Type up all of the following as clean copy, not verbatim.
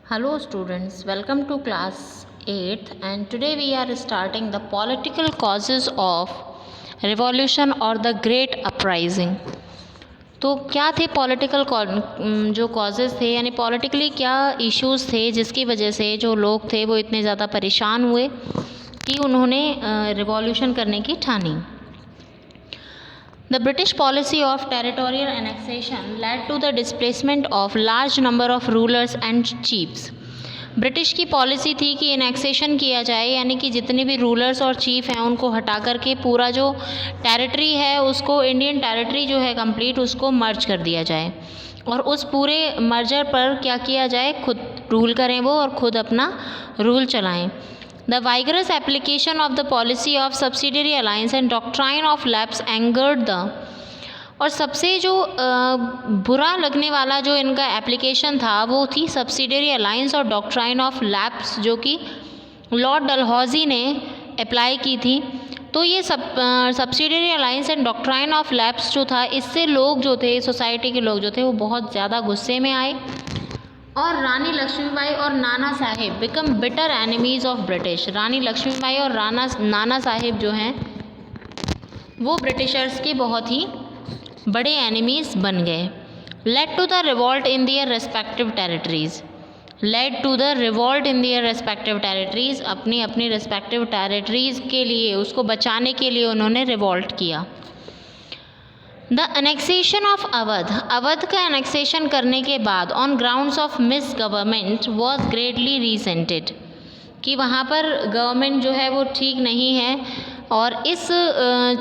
Hello students, welcome to class 8th and today we are starting the political causes of revolution or the great uprising। तो क्या थे political जो causes थे, यानी politically क्या issues थे जिसकी वजह से जो लोग थे वो इतने ज़्यादा परेशान हुए कि उन्होंने रिवॉल्यूशन करने की ठानी। The British policy of territorial annexation led to the displacement of large number of rulers and chiefs। British की पॉलिसी थी कि इनेक्सेशन किया जाए, यानी कि जितने भी रूलर्स और चीफ हैं उनको हटा करके पूरा जो टेरिटरी है उसको, इंडियन टेरिटरी जो है कंप्लीट, उसको मर्ज कर दिया जाए और उस पूरे मर्जर पर क्या किया जाए, खुद रूल करें वो और खुद अपना रूल चलाएं। The vigorous application of the policy of subsidiary alliance and doctrine of lapse angered the, और सबसे जो बुरा लगने वाला जो इनका एप्लीकेशन था वो थी सब्सिडियरी अलायंस और डॉक्ट्राइन ऑफ लैप्स, जो कि लॉर्ड डलहौजी ने अप्लाई की थी। तो ये subsidiary alliance and doctrine of lapse जो था, इससे लोग जो थे, सोसाइटी के लोग जो थे वो बहुत ज़्यादा गुस्से में आए और रानी लक्ष्मीबाई और Nana Sahib become bitter enemies of British. Rani Lakshmibai और नाना साहेब जो हैं वो ब्रिटिशर्स के बहुत ही बड़े एनिमीज़ बन गए। Led to the revolt in their respective territories, led to the revolt in their respective territories, अपनी अपनी रेस्पेक्टिव टेरिटरीज़ के लिए, उसको बचाने के लिए उन्होंने रिवॉल्ट किया। The annexation of Awadh, Awadh का अनेक्सेशन करने के बाद on grounds of miss government was greatly resented, कि वहाँ पर गवर्नमेंट जो है वो ठीक नहीं है, और इस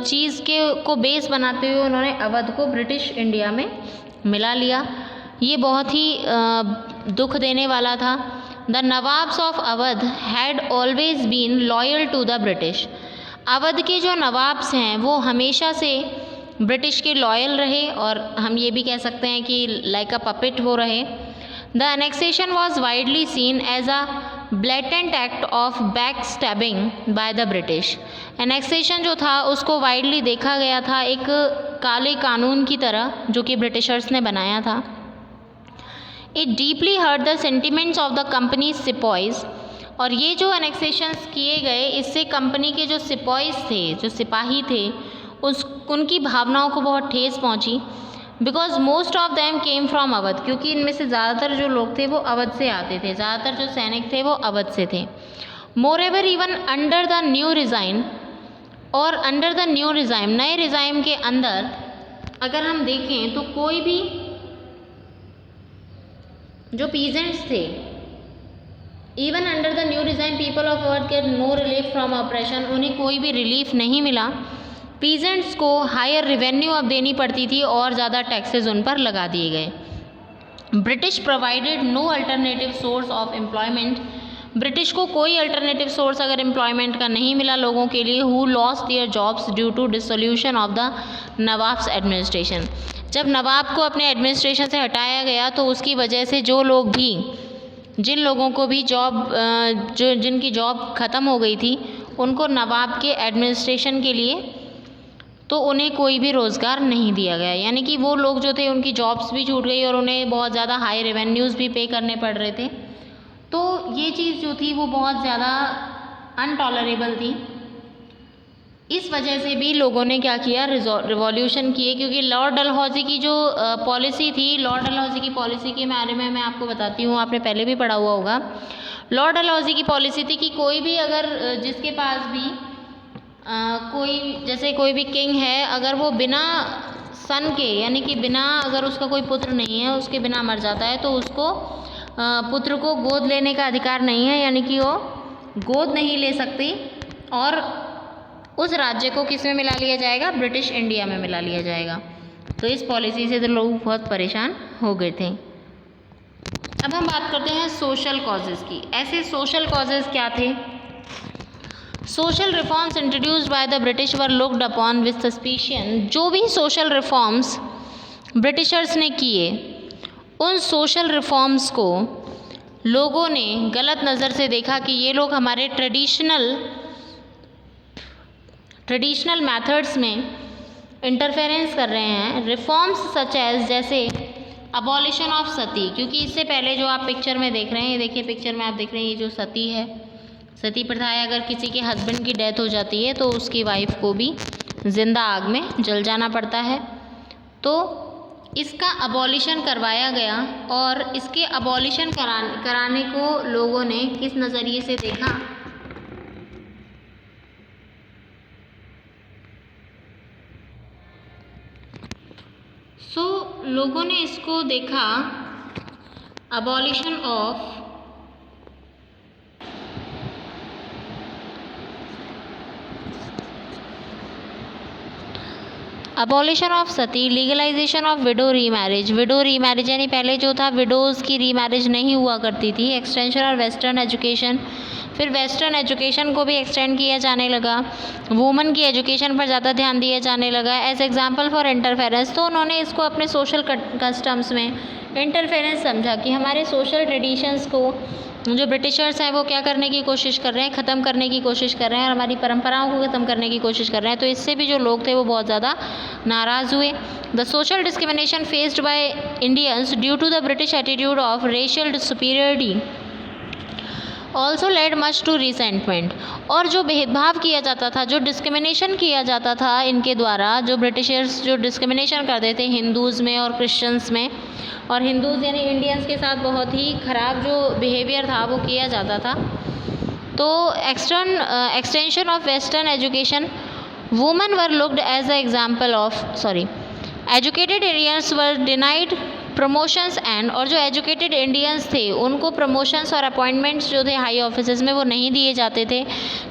चीज़ को बेस बनाते हुए उन्होंने अवध को ब्रिटिश इंडिया में मिला लिया। ये बहुत ही दुख देने वाला था। The nawabs of Awadh had always been loyal to the British, Awadh के जो नवाब्स हैं वो हमेशा से ब्रिटिश के लॉयल रहे, और हम ये भी कह सकते हैं कि लाइक अ पपेट वो रहे। The annexation was widely seen as a blatant act of back stabbing by the British, annexation जो था उसको वाइडली देखा गया था एक काले कानून की तरह जो कि ब्रिटिशर्स ने बनाया था। It deeply hurt the sentiments of the company sepoys, और ये जो एनेक्सेशंस किए गए इससे कंपनी के जो सिपॉइज थे, जो सिपाही थे, उनकी भावनाओं को बहुत ठेस पहुंची। Because most of them came from Awadh, क्योंकि इनमें से ज़्यादातर जो लोग थे वो अवध से आते थे, ज़्यादातर जो सैनिक थे वो अवध से थे। Moreover even under the new regime, और अंडर द न्यू रिज़ाइम, नए रिज़ाइम के अंदर अगर हम देखें तो कोई भी जो पीजेंट्स थे, even under the new regime people of Awadh get no relief from oppression, उन्हें कोई भी रिलीफ नहीं मिला। पीजेंट्स को हायर रेवेन्यू अब देनी पड़ती थी और ज़्यादा टैक्सेस उन पर लगा दिए गए। British provided no alternative source of employment, British को कोई अल्टरनेटिव सोर्स अगर एम्प्लॉयमेंट का नहीं मिला लोगों के लिए, who lost their jobs due to dissolution of the nawabs administration. जब नवाब को अपने एडमिनिस्ट्रेशन से हटाया गया तो उसकी वजह से जो लोग भी, जिन लोगों को भी जिनकी जॉब ख़त्म हो गई थी, उनको नवाब के एडमिनिस्ट्रेशन के लिए तो उन्हें कोई भी रोज़गार नहीं दिया गया, यानी कि वो लोग जो थे उनकी जॉब्स भी छूट गई और उन्हें बहुत ज़्यादा हाई रेवेन्यूज़ भी पे करने पड़ रहे थे। तो ये चीज़ जो थी वो बहुत ज़्यादा अनटॉलरेबल थी। इस वजह से भी लोगों ने क्या किया, रिवॉल्यूशन किए, क्योंकि लॉर्ड डलहौजी की जो पॉलिसी थी, लॉर्ड डलहौजी की पॉलिसी के बारे में मैं आपको बताती हूँ, आपने पहले भी पढ़ा हुआ होगा। लॉर्ड डलहौजी की पॉलिसी थी कि कोई भी अगर जिसके पास भी कोई भी किंग है, अगर वो बिना सन के, यानी कि बिना, अगर उसका कोई पुत्र नहीं है, उसके बिना मर जाता है, तो उसको पुत्र को गोद लेने का अधिकार नहीं है, यानी कि वो गोद नहीं ले सकती, और उस राज्य को किस में मिला लिया जाएगा, ब्रिटिश इंडिया में मिला लिया जाएगा। तो इस पॉलिसी से तो लोग बहुत परेशान हो गए थे। अब हम बात करते हैं सोशल कॉजेज़ की। ऐसे सोशल कॉजेज़ क्या थे? Social reforms introduced by the British were looked upon with suspicion, जो भी सोशल रिफॉर्म्स ब्रिटिशर्स ने किए, उन सोशल रिफॉर्म्स को लोगों ने गलत नज़र से देखा कि ये लोग हमारे ट्रेडिशनल मेथड्स में इंटरफेरेंस कर रहे हैं। रिफॉर्म्स सच एज, जैसे अबॉलिशन ऑफ सती, क्योंकि इससे पहले जो आप पिक्चर में देख रहे हैं, ये देखिए पिक्चर में आप देख रहे हैं, ये जो सती है, सती प्रथा है, अगर किसी के हस्बैंड की डेथ हो जाती है तो उसकी वाइफ को भी जिंदा आग में जल जाना पड़ता है। तो इसका अबॉलिशन करवाया गया और इसके अबॉलिशन कराने को लोगों ने किस नज़रिए से देखा? लोगों ने इसको देखा abolition of abolition of Sati, legalisation of window remarriage. Window remarriage यानी पहले जो था विडोज़ की रीमैरिज नहीं हुआ करती थी। एक्सटेंशन और वेस्टर्न एजुकेशन, फिर वेस्टर्न एजुकेशन को भी एक्सटेंड किया जाने लगा। वुमेन की एजुकेशन पर ज़्यादा ध्यान दिया जाने लगा एज एग्जाम्पल फॉर इंटरफेरेंस। तो उन्होंने इसको अपने सोशल कस्टम्स में इंटरफेरेंस समझा कि हमारे सोशल ट्रेडिशंस को जो ब्रिटिशर्स हैं वो क्या करने की कोशिश कर रहे हैं, ख़त्म करने की कोशिश कर रहे हैं और हमारी परंपराओं को ख़त्म करने की कोशिश कर रहे हैं। तो इससे भी जो लोग थे वो बहुत ज़्यादा नाराज़ हुए। The social discrimination faced by Indians due to the British attitude of racial superiority also led much to resentment. और जो भेदभाव किया जाता था, जो डिस्क्रिमिनेशन किया जाता था इनके द्वारा, जो ब्रिटिशर्स जो डिस्क्रिमिनेशन करते थे हिंदूज़ में और क्रिश्चियंस में, और हिंदूज़ यानी इंडियंस के साथ बहुत ही ख़राब जो बिहेवियर था वो किया जाता था। तो extension of western education, women were looked as a example of educated Indians were denied promotions and, और जो एजुकेटेड इंडियंस थे उनको प्रमोशंस और अपॉइंटमेंट्स जो थे हाई ऑफिसेज में वो नहीं दिए जाते थे,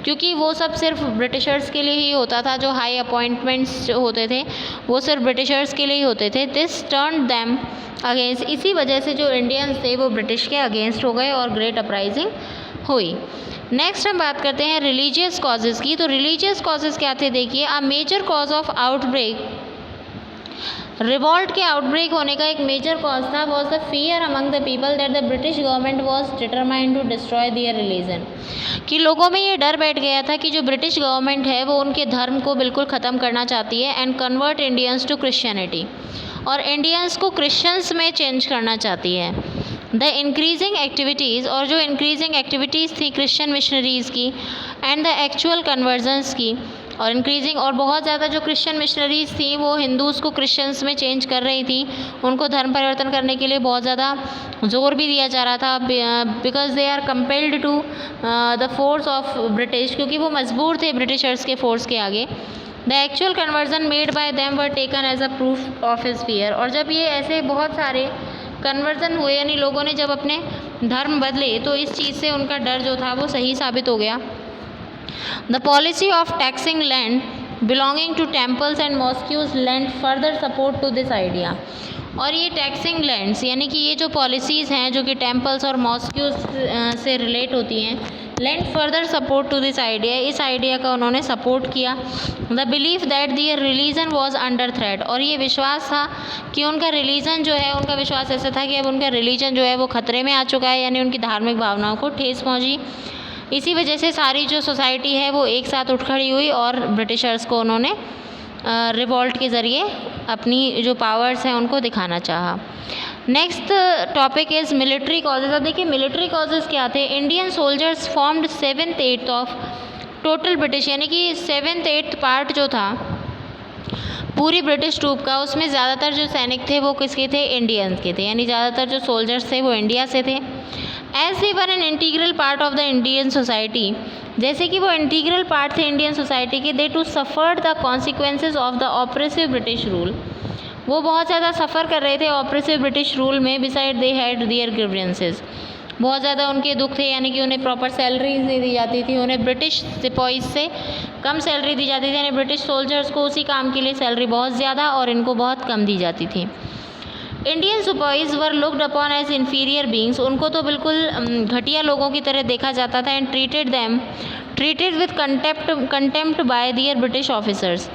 क्योंकि वो सब सिर्फ ब्रिटिशर्स के लिए ही होता था। जो हाई अपॉइंटमेंट्स जो होते थे वो सिर्फ ब्रिटिशर्स के लिए ही होते थे। दिस टर्न्ड देम अगेंस्ट, इसी वजह से जो इंडियंस थे वो ब्रिटिश के अगेंस्ट हो गए और ग्रेट अपराइजिंग हुई। नेक्स्ट हम बात करते हैं रिलीजियस कॉजेज़ की। तो रिलीजियस कॉजेज़ क्या थे? देखिए, a major cause of outbreak, revolt के आउटब्रेक होने का एक मेजर कॉज था was the fear among the people that the British government was determined to destroy their religion, कि लोगों में ये डर बैठ गया था कि जो ब्रिटिश गवर्नमेंट है वो उनके धर्म को बिल्कुल ख़त्म करना चाहती है and convert Indians to Christianity, और इंडियंस को क्रिश्चियंस में चेंज करना चाहती है। द इंक्रीजिंग एक्टिविटीज़, और जो इंक्रीजिंग एक्टिविटीज़ थी क्रिश्चियन मिशनरीज़ की एंड द एक्चुअल कन्वर्जन्स की, और इंक्रीजिंग, और बहुत ज़्यादा जो क्रिश्चियन मिशनरीज़ थी वो हिंदूज़ को क्रिश्चियंस में चेंज कर रही थी, उनको धर्म परिवर्तन करने के लिए बहुत ज़्यादा जोर भी दिया जा रहा था, because they are compelled to the force of British, क्योंकि वो मजबूर थे ब्रिटिशर्स के फोर्स के आगे। The actual conversion made by them were taken as a proof of his fear, और जब ये ऐसे बहुत सारे कन्वर्जन हुए यानी लोगों ने जब अपने धर्म बदले तो इस चीज़ से उनका डर जो था वो सही साबित हो गया। The policy of taxing land belonging to temples and mosques lent further support to this idea, और ये टैक्सिंग लैंड्स यानी कि ये जो पॉलिसीज़ हैं जो कि टेम्पल्स और मॉस्क्यूज से रिलेट होती हैं, lend further support to this idea, इस आइडिया का उन्होंने सपोर्ट किया। The belief that their religion was under threat, और ये विश्वास था कि उनका रिलीजन जो है, उनका विश्वास ऐसा था कि अब उनका रिलीजन जो है वो खतरे में आ चुका है, यानी उनकी धार्मिक भावनाओं को ठेस पहुंची। इसी वजह से सारी जो सोसाइटी है वो एक साथ उठ खड़ी हुई और ब्रिटिशर्स को उन्होंने रिवॉल्ट के ज़रिए अपनी जो पावर्स हैं उनको दिखाना चाहा। Next topic is military causes. अब देखिए मिलिट्री कॉजेज़ क्या थे। Indian soldiers formed 7/8 of total British, यानी कि 7/8 पार्ट जो था पूरी ब्रिटिश ट्रूप का, उसमें ज़्यादातर जो सैनिक थे वो किसके थे? इंडियंस के थे, यानी ज़्यादातर जो सोल्जर्स थे वो इंडिया से थे। As they were an integral part of the Indian society, जैसे कि वो इंटीग्रल पार्ट थे इंडियन सोसाइटी के, they too suffered the consequences of the oppressive British rule, वो बहुत ज़्यादा सफ़र कर रहे थे ऑपरेसिव ब्रिटिश रूल में। Besides they had their grievances, बहुत ज़्यादा उनके दुख थे, यानी कि उन्हें प्रॉपर सैलरीज नहीं दी जाती थी, उन्हें ब्रिटिश सिपाहीज से कम सैलरी दी जाती थी, यानी ब्रिटिश सोल्जर्स को उसी काम के लिए सैलरी बहुत ज़्यादा और इनको बहुत कम दी जाती थी। Indian sepoys were looked upon as inferior beings, उनको तो बिल्कुल घटिया लोगों की तरह देखा जाता था। And treated with contempt by their British officers,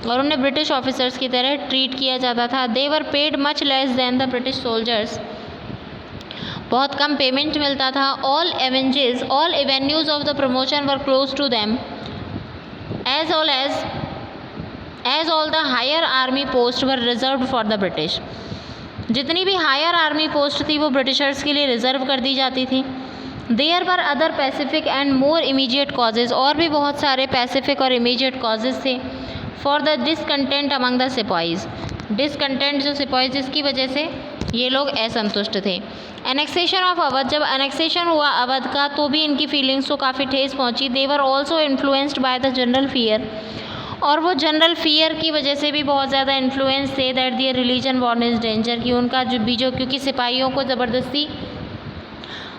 और उन्हें ब्रिटिश ऑफिसर्स की तरह ट्रीट किया जाता था। They were paid much less than the British soldiers, बहुत कम पेमेंट मिलता था। All avenues of the promotion were closed to them as all the higher army posts were reserved for the British, जितनी भी higher army post थी वो Britishers के लिए रिजर्व कर दी जाती थी। There were other specific and more immediate causes, और भी बहुत सारे पैसिफिक और इमीडिएट कॉजेज़ थे for the discontent among the sepoys. Discontent जो सिपाहीज जिसकी वजह से ये लोग असंतुष्ट थे। एनेक्सेशन ऑफ अवध, जब एनेक्सेशन हुआ अवध का तो भी इनकी फीलिंग्स को काफ़ी ठेस पहुंची। They were also influenced by the general fear, और वो जनरल फियर की वजह से भी बहुत ज़्यादा इन्फ्लुएंस थे that their religion worn is danger, कि उनका जो क्योंकि सिपाहियों को ज़बरदस्ती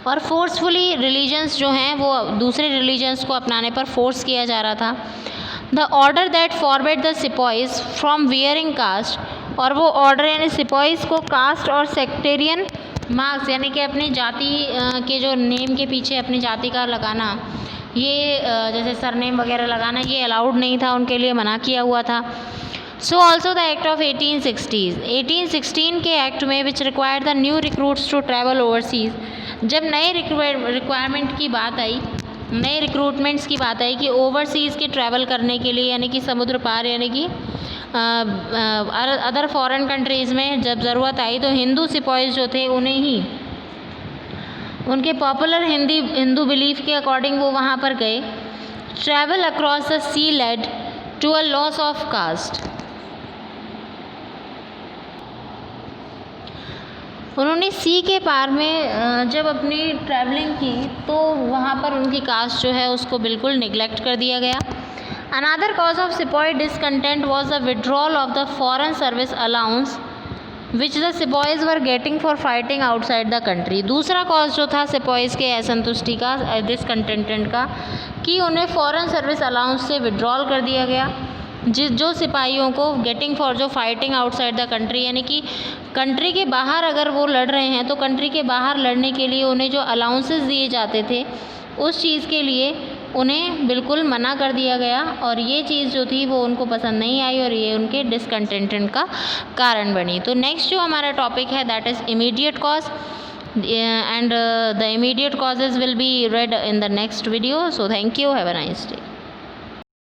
और फोर्सफुली रिलीजन्स जो हैं वो दूसरे रिलीजन्स को अपनाने पर फोर्स किया जा रहा था। The order that forbid the sepoys from wearing caste, और वो ऑर्डर यानी सिपाहीज को कास्ट और सेक्टेरियन मार्क्स यानी कि अपनी जाति के जो नेम के पीछे अपनी जाति का लगाना, ये जैसे सरनेम वगैरह लगाना, ये अलाउड नहीं था, उनके लिए मना किया हुआ था। So also the act of 1816 के एक्ट में which required the new recruits to travel overseas, जब नए रिक्वायरमेंट की बात आई, नए रिक्रूटमेंट्स की बात आई कि ओवरसीज़ के ट्रैवल करने के लिए यानी कि समुद्र पार यानी कि अदर फॉरेन कंट्रीज़ में जब ज़रूरत आई तो हिंदू सिपाहीज जो थे उन्हें ही उनके पॉपुलर हिंदू बिलीफ के अकॉर्डिंग वो वहाँ पर गए। Travel across the sea led to a loss of caste, उन्होंने सी के पार में जब अपनी ट्रैवलिंग की तो वहाँ पर उनकी कास्ट जो है उसको बिल्कुल निगलेक्ट कर दिया गया। Another cause of sepoy discontent was the withdrawal of the foreign service allowance which the sepoys were getting for fighting outside the country. दूसरा कॉज जो था सिपाहीज के असंतुष्टि का, डिसकंटेंटेंट का, कि उन्हें फॉरेन सर्विस अलाउंस से विड्रॉल कर दिया गया, जो सिपाहियों को गेटिंग फॉर जो फाइटिंग आउटसाइड द कंट्री यानी कि कंट्री के बाहर अगर वो लड़ रहे हैं तो कंट्री के बाहर लड़ने के लिए उन्हें जो अलाउंसेस दिए जाते थे उस चीज़ के लिए उन्हें बिल्कुल मना कर दिया गया, और ये चीज़ जो थी वो उनको पसंद नहीं आई और ये उनके डिसकंटेंटेंट का कारण बनी। तो नेक्स्ट जो हमारा टॉपिक है that is immediate cause, and the immediate causes will be read in the next video. So thank you, have a nice day.